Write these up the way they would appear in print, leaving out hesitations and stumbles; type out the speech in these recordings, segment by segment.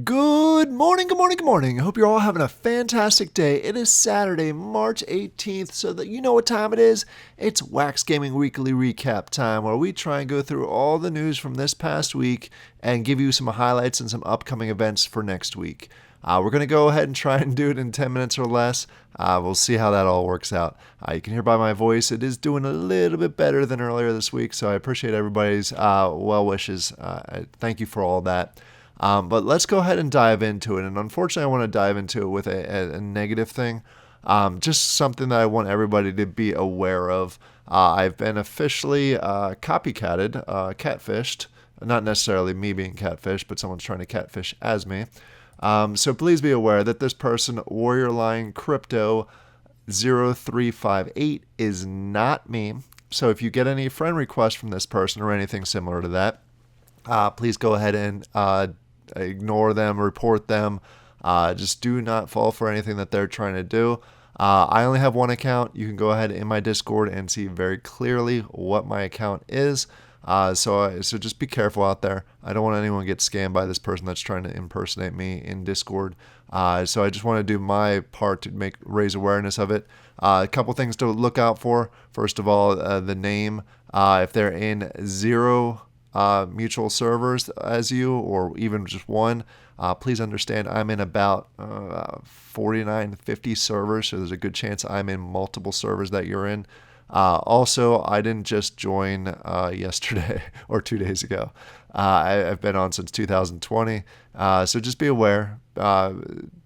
Good morning, good morning, good morning. I hope you're all having a fantastic day. It is Saturday, March 18th, so that you know what time it is. It's Wax Gaming Weekly Recap time, where we try and go through all the news from this past week and give you some highlights and some upcoming events for next week. We're going to go ahead and try and do it in 10 minutes or less. We'll see how that all works out. You can hear by my voice, it is doing a little bit better than earlier this week, so I appreciate everybody's well wishes. Thank you for all that. But let's go ahead and dive into it. And unfortunately, I want to dive into it with a negative thing. Just something that I want everybody to be aware of. I've been officially copycatted, catfished. Not necessarily me being catfished, but someone's trying to catfish as me. So please be aware that this person, Warrior Lion Crypto 0358, is not me. So if you get any friend requests from this person or anything similar to that, please go ahead and ignore them, report them. Just do not fall for anything that they're trying to do. I only have one account. You can go ahead in my Discord and see very clearly what my account is. So just be careful out there. I don't want anyone to get scammed by this person that's trying to impersonate me in Discord. So I just want to do my part to raise awareness of it. A couple things to look out for. First of all, the name. If they're in zero mutual servers as you, or even just one, please understand I'm in about 49, 50 servers, so there's a good chance I'm in multiple servers that you're in. Also, I didn't just join yesterday or 2 days ago. I've been on since 2020, so just be aware.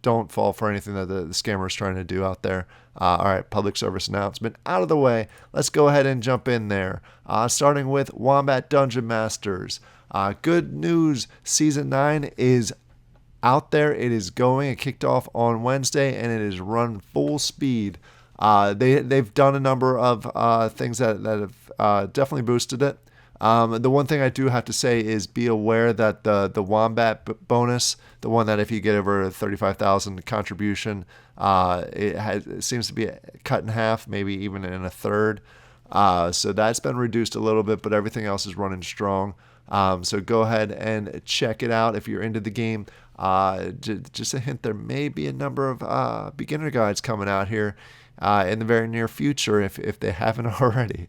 Don't fall for anything that the scammer is trying to do out there. All right, public service announcement out of the way. Let's go ahead and jump in there. Starting with Wombat Dungeon Masters. Good news, Season 9 is out there. It is going. It kicked off on Wednesday, and it is run full speed. They've done a number of things that have definitely boosted it. The one thing I do have to say is be aware that the Wombat bonus, the one that if you get over 35,000 contribution, it seems to be cut in half, maybe even in a third. So that's been reduced a little bit, but everything else is running strong. So go ahead and check it out if you're into the game. Just a hint, there may be a number of beginner guides coming out here in the very near future if they haven't already.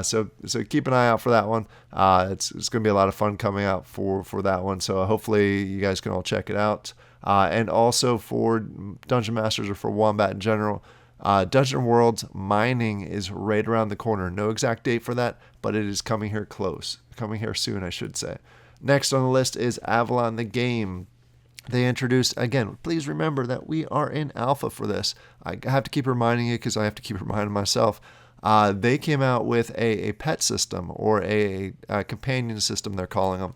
So keep an eye out for that one. It's going to be a lot of fun coming out for that one. So hopefully you guys can all check it out. And also for Dungeon Masters or for Wombat in general, Dungeon World's mining is right around the corner. No exact date for that, but it is coming here soon, I should say. Next on the list is Avalon the game. They introduced, again, please remember that we are in alpha for this. I have to keep reminding you because I have to keep reminding myself. They came out with a pet system, or a companion system, they're calling them,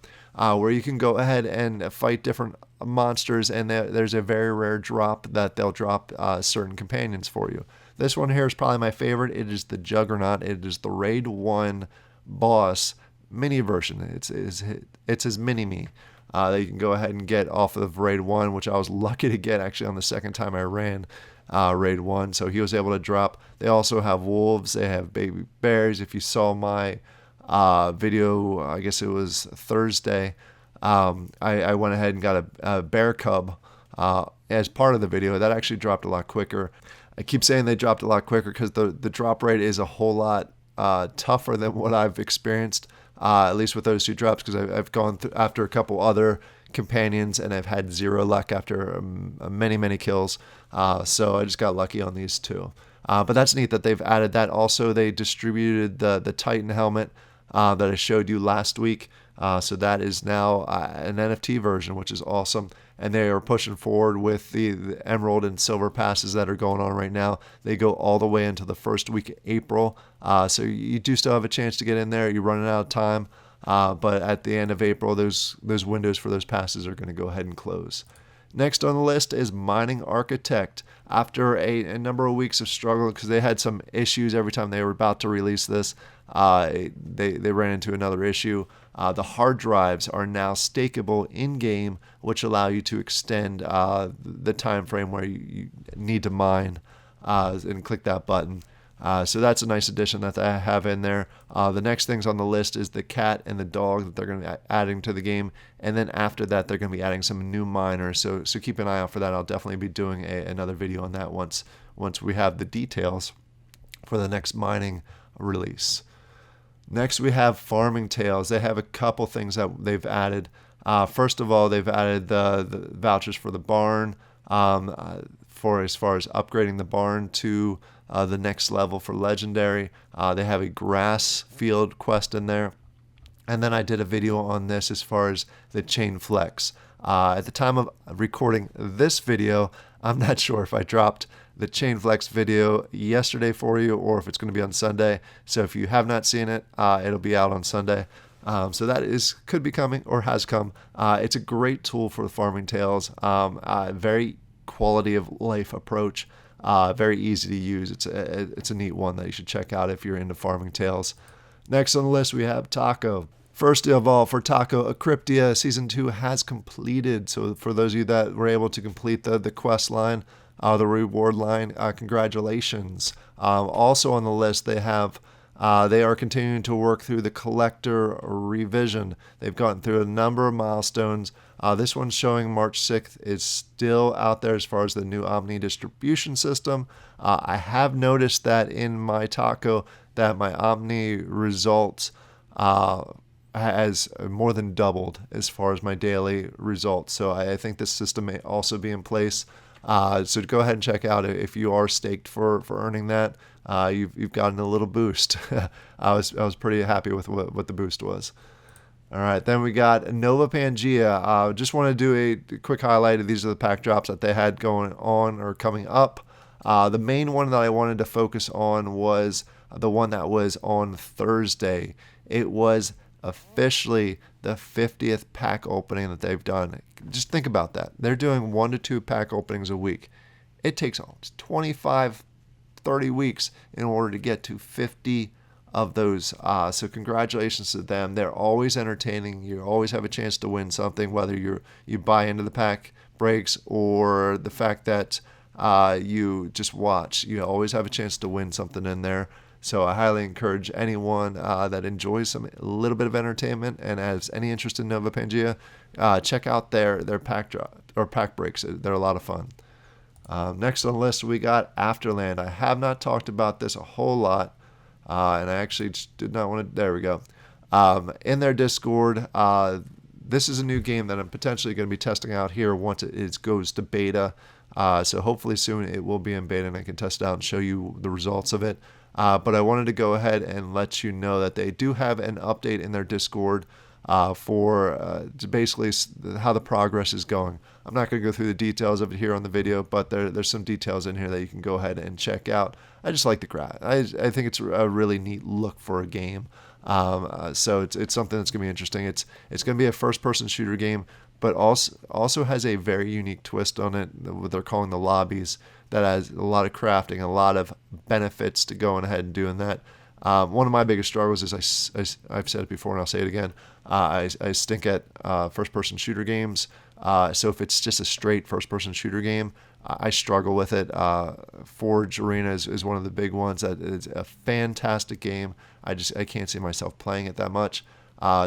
where you can go ahead and fight different monsters, and there's a very rare drop that they'll drop certain companions for you. This one here is probably my favorite. It is the Juggernaut. It is the Raid 1 boss mini version. It's his mini-me. That you can go ahead and get off of Raid 1, which I was lucky to get actually on the second time I ran Raid 1. So he was able to drop. They also have wolves. They have baby bears. If you saw my video, I guess it was Thursday, I went ahead and got a bear cub as part of the video. That actually dropped a lot quicker. I keep saying they dropped a lot quicker because the drop rate is a whole lot tougher than what I've experienced. At least with those two drops, because I've gone through after a couple other companions and I've had zero luck after many kills. So I just got lucky on these two. But that's neat that they've added that. Also, they distributed the Titan helmet that I showed you last week. So that is now an NFT version, which is awesome. And they are pushing forward with the Emerald and Silver passes that are going on right now. They go all the way into the first week of April. So you do still have a chance to get in there. You're running out of time. But at the end of April, those windows for those passes are going to go ahead and close. Next on the list is Mining Architect. After a number of weeks of struggle, because they had some issues every time they were about to release this, they ran into another issue. The hard drives are now stakeable in-game, which allow you to extend the time frame where you need to mine and click that button. So that's a nice addition that I have in there. The next things on the list is the cat and the dog that they're going to be adding to the game. And then after that, they're going to be adding some new miners. So keep an eye out for that. I'll definitely be doing another video on that once we have the details for the next mining release. Next, we have Farming Tales. They have a couple things that they've added. First of all, they've added the vouchers for the barn, for as far as upgrading the barn to the next level for legendary. They have a grass field quest in there. And then I did a video on this as far as the chain flex. At the time of recording this video, I'm not sure if I dropped the chain flex video yesterday for you or if it's going to be on Sunday. So if you have not seen it, it'll be out on Sunday. So that could be coming or has come. It's a great tool for the Farming Tales. Very quality of life approach. Very easy to use. It's a neat one that you should check out if you're into Farming Tales. Next on the list, we have Taco. First of all, for Taco, Cryptia Season 2 has completed. So for those of you that were able to complete the quest line, the reward line, congratulations. Also on the list, they are continuing to work through the collector revision. They've gotten through a number of milestones. This one's showing March 6th is still out there as far as the new Omni distribution system. I have noticed that in my Taco that my Omni results has more than doubled as far as my daily results. So I think this system may also be in place. So go ahead and check out if you are staked for earning that. You've gotten a little boost. I was pretty happy with what the boost was. All right, then we got Novopangea. Just want to do a quick highlight of these are the pack drops that they had going on or coming up. The main one that I wanted to focus on was the one that was on Thursday. It was officially the 50th pack opening that they've done. Just think about that. They're doing 1 to 2 pack openings a week. It takes almost 25, 30 weeks in order to get to 50 of those. So congratulations to them. They're always entertaining. You always have a chance to win something, whether you buy into the pack breaks or the fact that you just watch. You always have a chance to win something in there. So I highly encourage anyone that enjoys a little bit of entertainment and has any interest in Novopangea, check out their pack drop or pack breaks. They're a lot of fun. Next on the list, we got Afterland. I have not talked about this a whole lot, and I actually just did not want to. There we go. In their Discord, this is a new game that I'm potentially going to be testing out here once it goes to beta. So hopefully soon it will be in beta and I can test it out and show you the results of it. But I wanted to go ahead and let you know that they do have an update in their Discord for basically how the progress is going. I'm not going to go through the details of it here on the video, but there's some details in here that you can go ahead and check out. I just like the graph. I think it's a really neat look for a game. So it's something that's going to be interesting. It's going to be a first-person shooter game, but also has a very unique twist on it, what they're calling the lobbies, that has a lot of crafting, a lot of benefits to going ahead and doing that. One of my biggest struggles is, I've said it before and I'll say it again, I stink at first-person shooter games. So if it's just a straight first-person shooter game, I struggle with it. Forge Arena is one of the big ones. That is a fantastic game. I can't see myself playing it that much.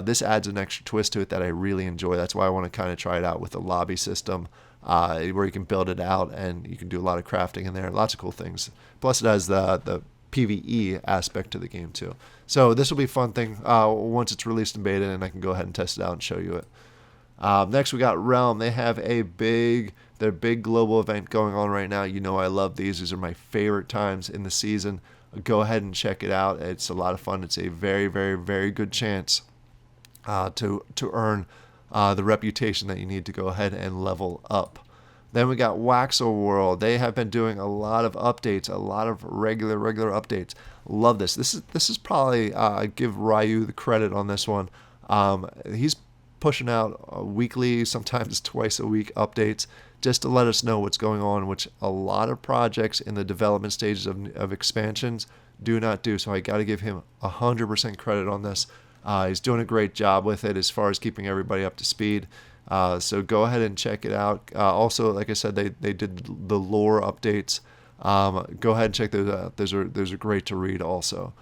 This adds an extra twist to it that I really enjoy. That's why I want to kind of try it out with the lobby system, where you can build it out and you can do a lot of crafting in there. Lots of cool things. Plus, it has the PvE aspect to the game too. So this will be a fun thing once it's released in beta, and I can go ahead and test it out and show you it. Next, we got Realm. They have their big global event going on right now. You know I love these. These are my favorite times in the season. Go ahead and check it out. It's a lot of fun. It's a very, very, very good chance to earn the reputation that you need to go ahead and level up. Then we got Waxel World. They have been doing a lot of updates, a lot of regular updates. Love this. This is probably give Ryu the credit on this one. He's pushing out weekly, sometimes twice a week updates just to let us know what's going on, which a lot of projects in the development stages of expansions do not do. So I got to give him 100% credit on this. He's doing a great job with it as far as keeping everybody up to speed. So go ahead and check it out. Also, like I said, they did the lore updates Go ahead and check those out. Those are great to read also.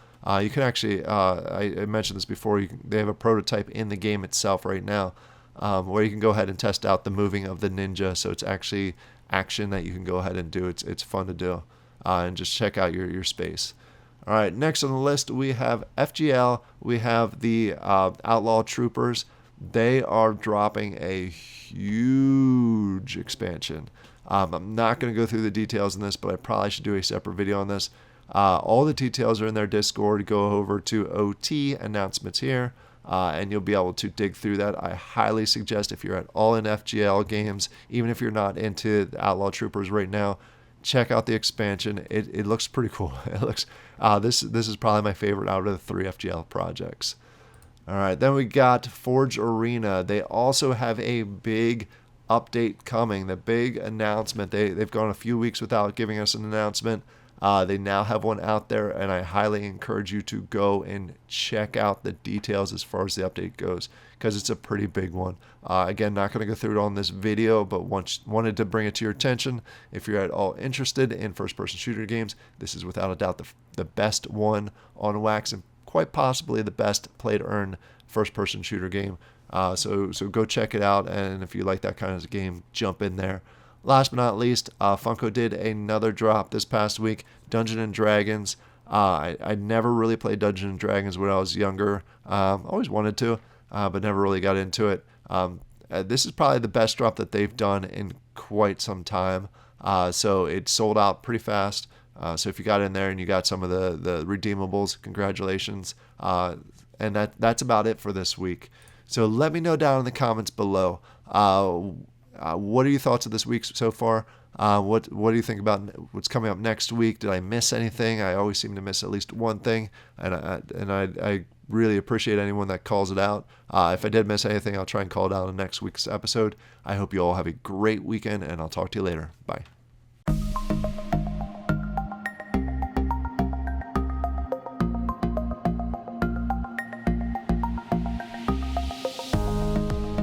You can actually, I mentioned this before, they have a prototype in the game itself right now, where you can go ahead and test out the moving of the ninja. So it's actually action that you can go ahead and do. It's fun to do, and just check out your space. All right, next on the list we have FGL. We have the Outlaw Troopers. They are dropping a huge expansion. I'm not going to go through the details in this, but I probably should do a separate video on this. All the details are in their Discord. Go over to OT announcements here, and you'll be able to dig through that. I highly suggest, if you're at all in FGL games, even if you're not into the Outlaw Troopers right now, check out the expansion. It looks pretty cool. It looks this is probably my favorite out of the 3 FGL projects. All right, then we got Forge Arena. They also have a big update coming. The big announcement. They've gone a few weeks without giving us an announcement. They now have one out there, and I highly encourage you to go and check out the details as far as the update goes, because it's a pretty big one. Again, not going to go through it on this video, but wanted to bring it to your attention. If you're at all interested in first-person shooter games, this is without a doubt the best one on Wax, and quite possibly the best play-to-earn first-person shooter game. So go check it out, and if you like that kind of game, jump in there. Last but not least, Funko did another drop this past week, Dungeons and Dragons. I never really played Dungeons and Dragons when I was younger. Always wanted to, but never really got into it. This is probably the best drop that they've done in quite some time. So it sold out pretty fast. So if you got in there and you got some of the redeemables, congratulations. And that's about it for this week. So let me know down in the comments below. What are your thoughts of this week so far? What do you think about what's coming up next week? Did I miss anything? I always seem to miss at least one thing, and I really appreciate anyone that calls it out. If I did miss anything, I'll try and call it out in next week's episode. I hope you all have a great weekend, and I'll talk to you later. Bye.